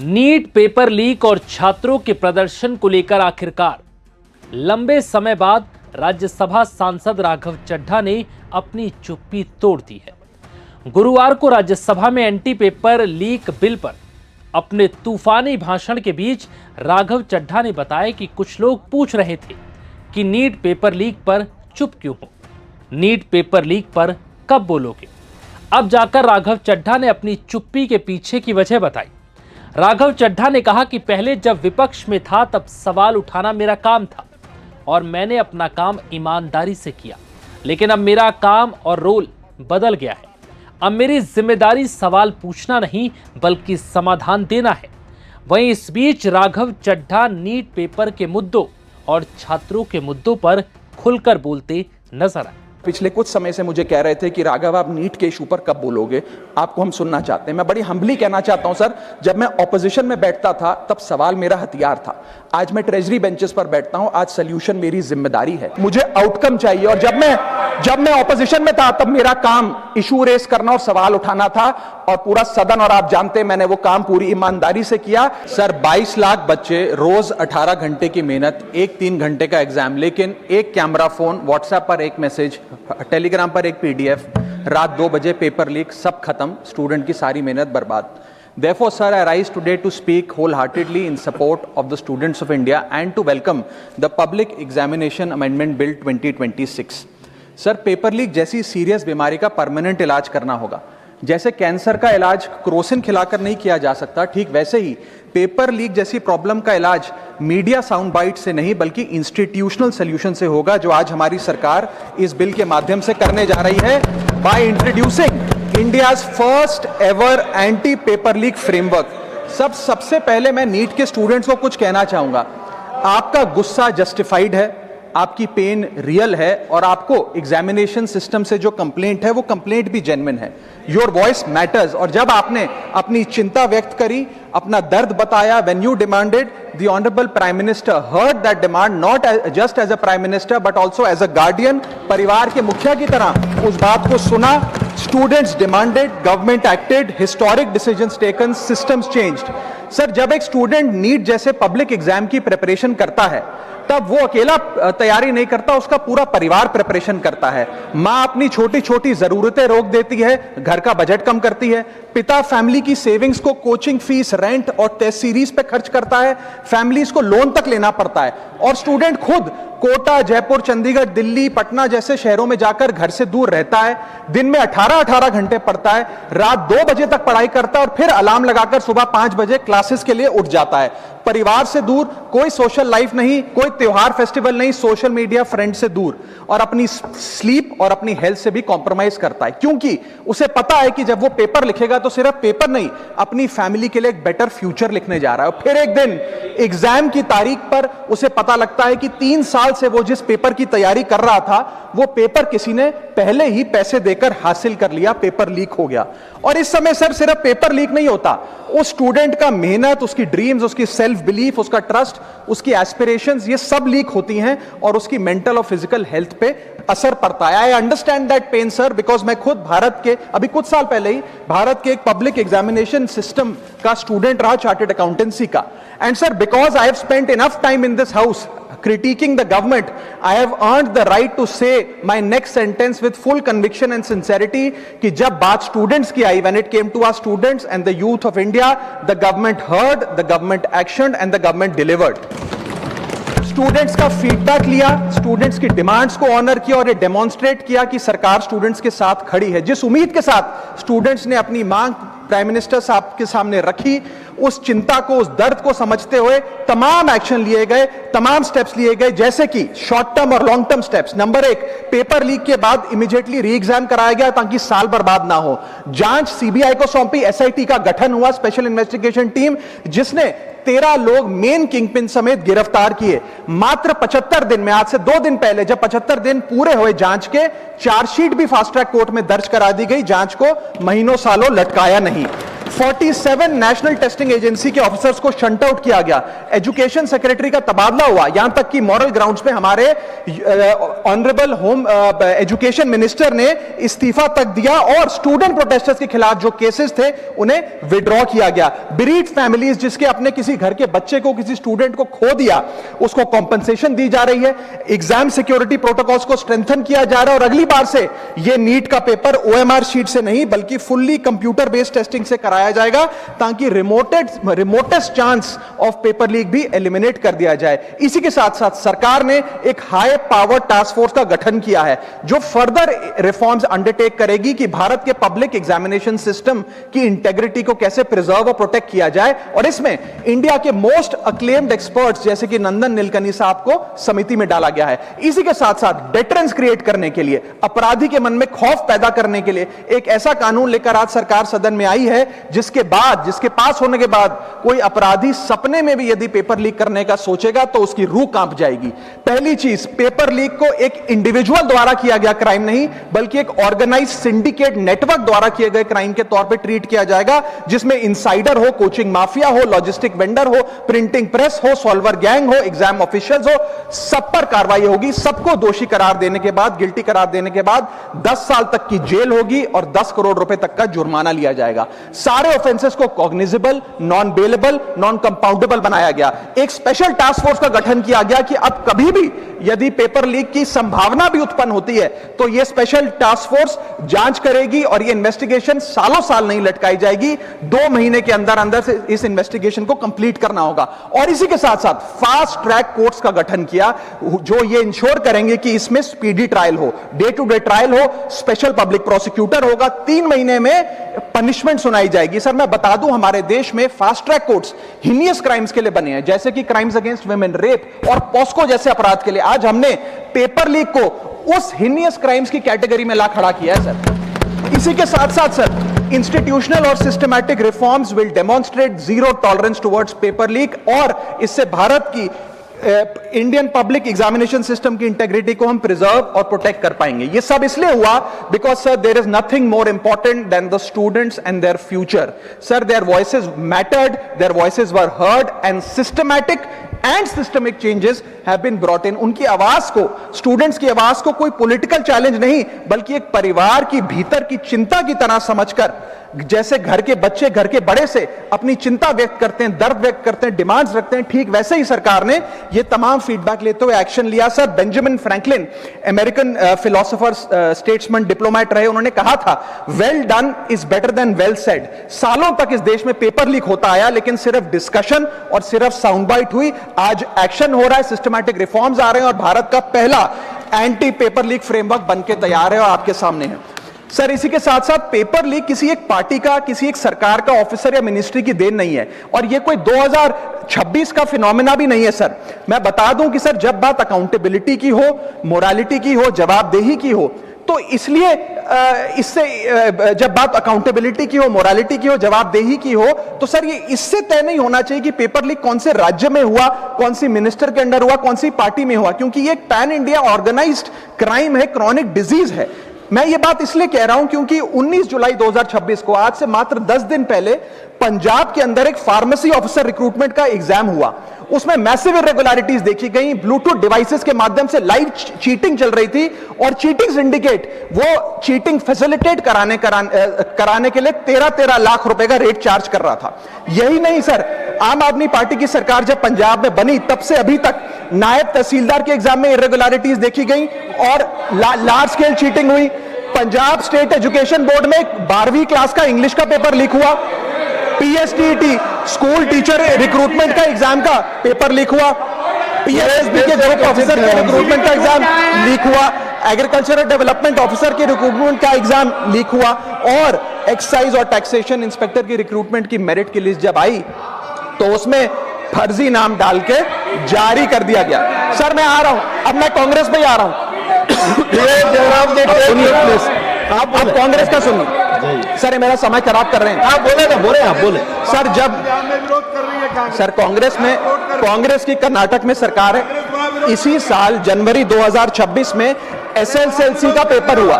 NEET paper leak और छात्रों के प्रदर्शन को लेकर आखिरकार लंबे समय बाद राज्यसभा सांसद राघव चड्ढा ने अपनी चुप्पी तोड़ दी है। गुरुवार को राज्यसभा में एंटी पेपर लीक बिल पर अपने तूफानी भाषण के बीच राघव चड्ढा ने बताया कि कुछ लोग पूछ रहे थे कि नीट पेपर लीक पर चुप क्यों हो, नीट पेपर लीक पर कब बोलोगे। अब जाकर राघव चड्ढा ने अपनी चुप्पी के पीछे की वजह बताई। राघव चड्ढा ने कहा कि पहले जब विपक्ष में था तब सवाल उठाना मेरा काम था और मैंने अपना काम ईमानदारी से किया, लेकिन अब मेरा काम और रोल बदल गया है। अब मेरी जिम्मेदारी सवाल पूछना नहीं बल्कि समाधान देना है। वहीं इस बीच राघव चड्ढा नीट पेपर के मुद्दों और छात्रों के मुद्दों पर खुलकर बोलते नजर आए। पिछले कुछ समय से मुझे कह रहे थे कि राघव आप नीट के इशू पर कब बोलोगे, आपको हम सुनना चाहते हैं। मैं बड़ी हम्बली कहना चाहता हूं सर, जब मैं ऑपोजिशन में बैठता था तब सवाल मेरा हथियार था। आज मैं ट्रेजरी बेंचेस पर बैठता हूं, आज सॉल्यूशन मेरी जिम्मेदारी है। मुझे आउटकम चाहिए और जब मैं ऑपोजिशन में था तब मेरा काम इशू रेस करना और सवाल उठाना था और पूरा सदन, और आप जानते हैं मैंने वो काम पूरी ईमानदारी से किया। सर 22 लाख बच्चे, रोज 18 घंटे की मेहनत, एक 3 घंटे का एग्जाम, लेकिन एक कैमरा फोन, व्हाट्सएप पर एक मैसेज, टेलीग्राम पर एक पीडीएफ, रात 2 बजे पेपर लीक, सब खत्म, स्टूडेंट की सारी मेहनत बर्बाद। Therefore, sir, I rise today to speak wholeheartedly in support of the students of India and to welcome the Public Examination Amendment Bill 2026. Sir, paper leak जैसी सीरियस बीमारी का परमानेंट इलाज करना होगा। जैसे कैंसर का इलाज क्रोसिन खिलाकर नहीं किया जा सकता, ठीक वैसे ही पेपर लीक जैसी प्रॉब्लम का इलाज मीडिया साउंड बाइट से नहीं बल्कि इंस्टीट्यूशनल सॉल्यूशन से होगा, जो आज हमारी सरकार इस बिल के माध्यम से करने जा रही है by introducing India's first ever anti paper leak framework. सबसे पहले मैं नीट के स्टूडेंट्स को कुछ कहना चाहूंगा। आपका गुस्सा जस्टिफाइड है, आपकी पेन रियल है और आपको एग्जामिनेशन सिस्टम से जो कंप्लेंट है वो कंप्लेंट भी जेन्युइन है। Your voice matters. और जब आपने अपनी चिंता व्यक्त करी, अपना दर्द बताया, when you demanded, the honourable prime minister heard that demand, not just as a prime minister but also as a guardian, परिवार के मुखिया की तरह उस बात को सुना। Students demanded, government acted, historic decisions taken, systems changed. Sir, जब एक स्टूडेंट नीट जैसे पब्लिक एग्जाम की प्रिपरेशन करता है तब वो अकेला तैयारी नहीं करता, उसका पूरा परिवार प्रिपरेशन करता है। माँ अपनी छोटी छोटी जरूरतें रोक देती है, घर का बजट कम करती है, पिता फैमिली की सेविंग्स को कोचिंग फीस, रेंट और टेस्ट सीरीज पे खर्च करता है, फैमिलीज को लोन तक लेना पड़ता है और स्टूडेंट खुद कोटा, जयपुर, चंडीगढ़, दिल्ली, पटना जैसे शहरों में जाकर घर से दूर रहता है, दिन में 18-18 घंटे पढ़ता है, रात 2 बजे तक पढ़ाई करता है और फिर अलार्म लगाकर सुबह 5 बजे क्लासेस के लिए उठ जाता है। परिवार से दूर, कोई सोशल लाइफ नहीं, कोई त्योहार फेस्टिवल नहीं, सोशल मीडिया, फ्रेंड से दूर, और अपनी स्लीप और अपनी हेल्थ से भी कॉम्प्रोमाइज करता है, क्योंकि उसे पता है कि जब वो पेपर लिखेगा तो सिर्फ पेपर नहीं, अपनी फैमिली के लिए एक बेटर फ्यूचर लिखने जा रहा है। और फिर एक दिन एग्जाम की तारीख पर उसे पता लगता है कि 3 साल से वो जिस पेपर की तैयारी कर रहा था वो पेपर किसी ने पहले ही पैसे देकर हासिल कर लिया, पेपर लीक हो गया। और इस समय सर सिर्फ पेपर लीक नहीं होता, उस स्टूडेंट का मेहनत, उसकी ड्रीम्स, उसकी सेल्फ बिलीफ, उसका ट्रस्ट, उसकी एस्पिरेशंस, ये सब लीक होती हैं और उसकी मेंटल और फिजिकल हेल्थ पे असर पड़ता है। I understand that pain sir, because मैं खुद भारत के अभी कुछ साल पहले ही भारत के एक पब्लिक एग्जामिनेशन सिस्टम का स्टूडेंट रहा, चार्टर्ड अकाउंटेंसी का। And sir, because I have spent enough time in this house critiquing the government, I have earned the right to say my next sentence with full conviction and sincerity कि जब बात students की आई, when it came to our students and the youth of India, the government heard, the government actioned and the government delivered. Students का feedback लिया, students की demands को honour किया और ये डेमोन्स्ट्रेट किया कि सरकार स्टूडेंट्स के साथ खड़ी है। जिस उम्मीद के साथ स्टूडेंट्स ने अपनी मांग प्राइम मिनिस्टर साहब के सामने रखी, उस चिंता को, उस दर्द को समझते हुए तमाम एक्शन लिए गए, तमाम स्टेप्स लिए गए, जैसे कि शॉर्ट टर्म और long term steps. Number 1, paper leak के बाद इमीडिएटली री एग्जाम कराया गया ताकि साल बर्बाद ना हो। जांच सीबीआई को सौंपी, एसआईटी का गठन हुआ, स्पेशल इन्वेस्टिगेशन टीम, जिसने 13 लोग मेन किंगपिन समेत गिरफ्तार किए। मात्र 75 दिन में, आज से 2 दिन पहले जब 75 दिन पूरे हुए जांच के, चार्जशीट भी फास्ट ट्रैक कोर्ट में दर्ज करा दी गई, जांच को महीनों सालों लटकाया नहीं। 47 नेशनल टेस्टिंग एजेंसी के ऑफिसर्स को शंट आउट किया गया, एजुकेशन सेक्रेटरी का तबादला हुआ, यहां तक कि मॉरल ग्राउंड्स पे हमारे ऑनरेबल होम एजुकेशन मिनिस्टर ने इस्तीफा तक दिया और स्टूडेंट प्रोटेस्टर्स के खिलाफ जो केसेस थे उन्हें विड्रॉ किया गया। बीरीड फैमिलीज जिसके अपने किसी घर के बच्चे को, किसी स्टूडेंट को खो दिया, उसको कॉम्पनसेशन दी जा रही है। एग्जाम सिक्योरिटी प्रोटोकॉल्स को स्ट्रेंथन किया जा रहा है और अगली बार से यह नीट का पेपर ओएमआर शीट से नहीं बल्कि फुल्ली कंप्यूटर बेस्ड टेस्टिंग से कराया जाएगा ताकि remotest chance of paper leak भी एलिमिनेट कर दिया जाए। इसी के साथ साथ सरकार ने एक हाई पावर टास्क फोर्स का गठन किया है जो फर्दर रिफॉर्म्स अंडरटेक करेगी कि भारत के पब्लिक एग्जामिनेशन सिस्टम की इंटेग्रिटी को कैसे प्रिजर्व और प्रोटेक्ट किया जाए और इसमें इंडिया के मोस्ट अक्लेम्ड एक्सपर्ट्स जैसे कि नंदन नीलकनी साहब को समिति में डाला गया है। इसी के साथ साथ डेटरेंस क्रिएट करने के लिए, अपराधी के मन में खौफ पैदा करने के लिए एक ऐसा कानून लेकर आज सरकार सदन में आई है जिसके पास होने के बाद कोई अपराधी सपने में भी यदि पेपर लीक करने का सोचेगा तो उसकी रूह कांप जाएगी। पहली चीज, पेपर लीक को एक इंडिविजुअल द्वारा किया गया क्राइम नहीं बल्कि एक ऑर्गेनाइज्ड सिंडिकेट नेटवर्क द्वारा किए गए क्राइम के तौर पे ट्रीट किया जाएगा जिसमें इनसाइडर हो, कोचिंग माफिया हो, लॉजिस्टिक वेंडर हो, प्रिंटिंग प्रेस हो, सॉल्वर गैंग हो, एग्जाम ऑफिशियल्स हो, सब पर कार्रवाई होगी। सबको दोषी करार देने के बाद, गिल्टी करार देने के बाद 10 साल तक की जेल होगी और 10 करोड़ रुपए तक का जुर्माना लिया जाएगा। सारे ऑफेंसेस को cognizable, non bailable, non compoundable बनाया गया। एक स्पेशल टास्क फोर्स का गठन किया गया कि अब कभी भी यदि पेपर लीक की संभावना भी उत्पन्न होती है तो यह स्पेशल टास्क फोर्स जांच करेगी और यह इन्वेस्टिगेशन सालों साल नहीं लटकाई जाएगी। 2 महीने के अंदर अंदर से इस इन्वेस्टिगेशन को कंप्लीट करना होगा। और इसी के साथ साथ फास्ट ट्रैक कोर्ट्स का गठन किया जो यह इंश्योर करेंगे कि इसमें स्पीडी ट्रायल हो, डे टू डे ट्रायल हो, स्पेशल पब्लिक प्रोसिक्यूटर होगा, 3 महीने में पनिशमेंट सुनाई जाएगी। सर मैं बता दूं हमारे देश में fast track courts heinous crimes के लिए बने हैं जैसे कि क्राइम्स अगेंस्ट वुमेन, रेप और पॉस्को जैसे अपराध के लिए। आज हमने पेपर लीक को उस हीनियस क्राइम्स की कैटेगरी में ला खड़ा किया है सर। इसी के साथ साथ सर इंस्टीट्यूशनल और systematic reforms will demonstrate zero tolerance towards paper leak और इससे भारत की इंडियन पब्लिक एग्जामिनेशन सिस्टम की इंटेग्रिटी को हम प्रिजर्व और प्रोटेक्ट कर पाएंगे। ये सब इसलिए हुआ because sir there is nothing more important than the students and their future. Sir their voices mattered, their voices were heard and systematic and systemic changes have been brought in. उनकी आवाज को, students की आवाज को कोई political challenge नहीं बल्कि एक परिवार की भीतर की चिंता की तरह समझकर, जैसे घर के बच्चे घर के बड़े से अपनी चिंता व्यक्त करते हैं, दर्द व्यक्त करते हैं, डिमांड्स रखते हैं, ठीक वैसे ही सरकार ने ये तमाम फीडबैक लेते हुए एक्शन लिया। Sir Benjamin Franklin American philosopher, statesman, diplomat रहे, उन्होंने कहा था well done is better than well said. सालों तक इस देश में पेपर लीक होता आया लेकिन सिर्फ डिस्कशन और सिर्फ साउंड बाइट हुई। आज एक्शन हो रहा है, सिस्टमैटिक रिफॉर्म्स आ रहे हैं और भारत का पहला एंटी पेपर लीक फ्रेमवर्क बनके तैयार है और आपके सामने है। सर इसी के साथ साथ पेपर लीक किसी एक पार्टी का, किसी एक सरकार का ऑफिसर या मिनिस्ट्री की देन नहीं है और ये कोई 2026 का फिनोमेना भी नहीं है। सर मैं बता दूं कि सर जब बात अकाउंटेबिलिटी की हो, मोरालिटी की हो, जवाबदेही की हो तो इसलिए जब बात अकाउंटेबिलिटी की हो, मोरालिटी की हो, जवाबदेही की हो तो सर ये इससे तय नहीं होना चाहिए कि पेपर लीक कौन से राज्य में हुआ, कौन सी मिनिस्टर के अंडर हुआ, कौन सी पार्टी में हुआ, क्योंकि ये एक पैन इंडिया ऑर्गेनाइज्ड क्राइम है, क्रॉनिक डिजीज है। मैं ये बात इसलिए कह रहा हूं क्योंकि 19 जुलाई 2026 को, आज से मात्र 10 दिन पहले, पंजाब के अंदर एक फार्मेसी ऑफिसर रिक्रूटमेंट का एग्जाम हुआ। उसमें मैसिव इरेगुलरिटीज देखी गई, ब्लूटूथ डिवाइसेस के माध्यम से लाइव चीटिंग चल रही थी और चीटिंग सिंडिकेट वो चीटिंग फैसिलिटेट कराने के लिए 13 लाख रुपए का रेट चार्ज कर रहा था। यही नहीं सर, आम आदमी पार्टी की सरकार जब पंजाब में बनी तब से अभी तक नायब तहसीलदार के एग्जाम में इरेगुलरिटीज देखी गई और लार्ज स्केल चीटिंग हुई। पंजाब स्टेट एजुकेशन बोर्ड में 12वीं क्लास का इंग्लिश का पेपर लीक हुआ, पीएसटीईटी स्कूल टीचर रिक्रूटमेंट का एग्जाम का पेपर लीक हुआ, पीएसएसबी के ग्रुप ऑफिसर के रिक्रूटमेंट का एग्जाम लीक हुआ, एग्रीकल्चरल डेवलपमेंट ऑफिसर के रिक्रूटमेंट का एग्जाम लीक हुआ और एक्साइज और टैक्सेशन इंस्पेक्टर की रिक्रूटमेंट की मेरिट की लिस्ट जब आई तो उसमें फर्जी नाम डाल के जारी कर दिया गया। सर मैं आ रहा हूं, अब मैं कांग्रेस पे आ रहा हूं। आप कांग्रेस का सुनिए सर, मेरा समय खराब कर रहे हैं। आप बोले सर, जब सर कांग्रेस की कर्नाटक में सरकार है, इसी साल जनवरी 2026 में एसएसएलसी का पेपर हुआ।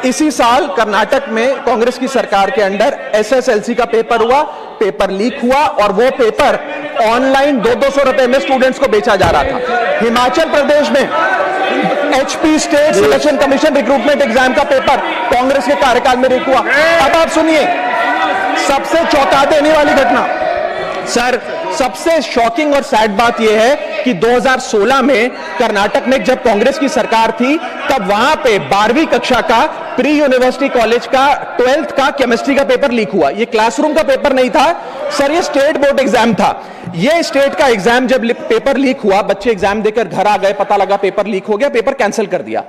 इसी साल कर्नाटक में कांग्रेस की सरकार के अंडर एसएसएलसी का पेपर हुआ, पेपर लीक हुआ और वो पेपर ऑनलाइन 200 रुपए में स्टूडेंट्स को बेचा जा रहा था। हिमाचल प्रदेश में HP state selection commission recruitment exam का पेपर कांग्रेस के कार्यकाल में लीक हुआ। अब आप सुनिए सबसे चौंका देने वाली घटना सर, सबसे शॉकिंग और सैड बात यह है कि 2016 में कर्नाटक में जब कांग्रेस की सरकार थी तब वहां पे 12वीं कक्षा का प्री यूनिवर्सिटी कॉलेज का 12th का केमिस्ट्री का पेपर लीक हुआ। ये क्लासरूम का पेपर नहीं था सर, ये स्टेट बोर्ड एग्जाम था। ये स्टेट का एग्जाम जब पेपर लीक हुआ, बच्चे एग्जाम देकर घर आ गए, पता लगा पेपर लीक हो गया, पेपर कैंसिल कर दिया।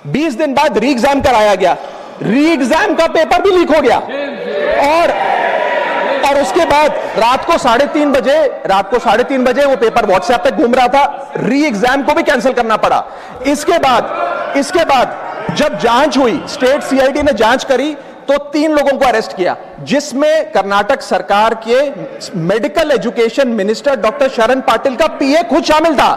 20 दिन बाद री एग्जाम कराया गया, री एग्जाम का पेपर भी लीक हो गया और उसके बाद रात को 3:30 बजे वो पेपर व्हाट्सएप पे घूम रहा था, री एग्जाम को भी कैंसिल करना पड़ा। इसके बाद जब जांच हुई, स्टेट सीआईडी ने जांच करी तो 3 लोगों को अरेस्ट किया, जिसमें कर्नाटक सरकार के मेडिकल एजुकेशन मिनिस्टर डॉक्टर शरण पाटिल का पीए खुद शामिल था।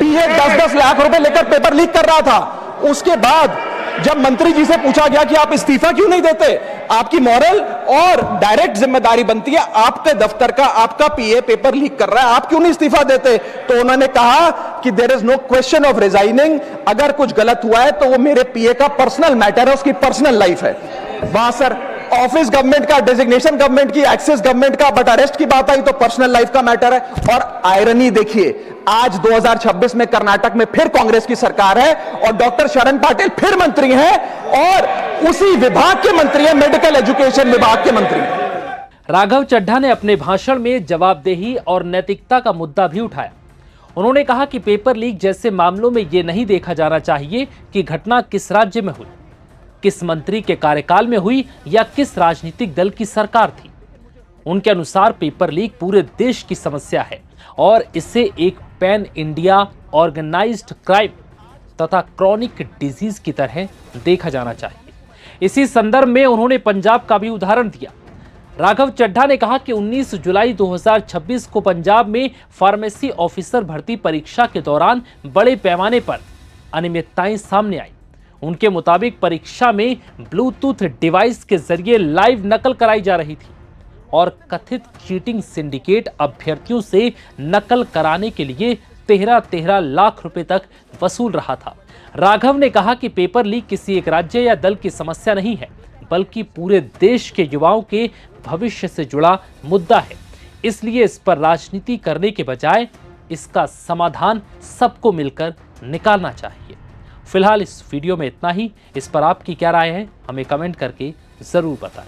पीए 10-10 लाख रुपए लेकर पेपर लीक कर रहा था। उसके बाद जब मंत्री जी से पूछा गया कि आप इस्तीफा क्यों नहीं देते, आपकी मॉरल और डायरेक्ट जिम्मेदारी बनती है, आपके दफ्तर का आपका पीए पेपर लीक कर रहा है, आप क्यों नहीं इस्तीफा देते? तो उन्होंने कहा कि there is no question of resigning, अगर कुछ गलत हुआ है तो वो मेरे पीए का पर्सनल मैटर है, उसकी पर्सनल लाइफ है। वहां सर ऑफिस गवर्नमेंट का, डेजिग्नेशन गवर्नमेंट की, एक्सेस गवर्नमेंट का, बट अरेस्ट की बात आई तो पर्सनल लाइफ का मैटर है। और आयरनी देखिए, आज 2026 में कर्नाटक में फिर कांग्रेस की सरकार है और डॉक्टर शरण पाटिल फिर मंत्री हैं और उसी विभाग के मंत्री हैं, मेडिकल एजुकेशन विभाग के मंत्री हैं। राघव चड्ढा ने अपने भाषण में जवाबदेही और नैतिकता का मुद्दा भी उठाया। उन्होंने कहा कि पेपर लीक जैसे मामलों में यह नहीं देखा जाना चाहिए कि घटना किस राज्य में हुई, किस मंत्री के कार्यकाल में हुई या किस राजनीतिक दल की सरकार थी। उनके अनुसार पेपर लीक पूरे देश की समस्या है और इसे एक पैन इंडिया ऑर्गेनाइज्ड क्राइम तथा क्रॉनिक डिजीज की तरह देखा जाना चाहिए। इसी संदर्भ में उन्होंने पंजाब का भी उदाहरण दिया। राघव चड्ढा ने कहा कि 19 जुलाई 2026 को पंजाब में फार्मेसी ऑफिसर भर्ती परीक्षा के दौरान बड़े पैमाने पर अनियमितताएं सामने आई। उनके मुताबिक परीक्षा में ब्लूटूथ डिवाइस के जरिए लाइव नकल कराई जा रही थी और कथित चीटिंग सिंडिकेट अभ्यर्थियों से नकल कराने के लिए 13 लाख रुपए तक वसूल रहा था। राघव ने कहा कि पेपर लीक किसी एक राज्य या दल की समस्या नहीं है, बल्कि पूरे देश के युवाओं के भविष्य से जुड़ा मुद्दा है। इसलिए इस पर राजनीति करने के बजाय इसका समाधान सबको मिलकर निकालना चाहिए। फिलहाल इस वीडियो में इतना ही। इस पर आपकी क्या राय है, हमें कमेंट करके जरूर बताएं।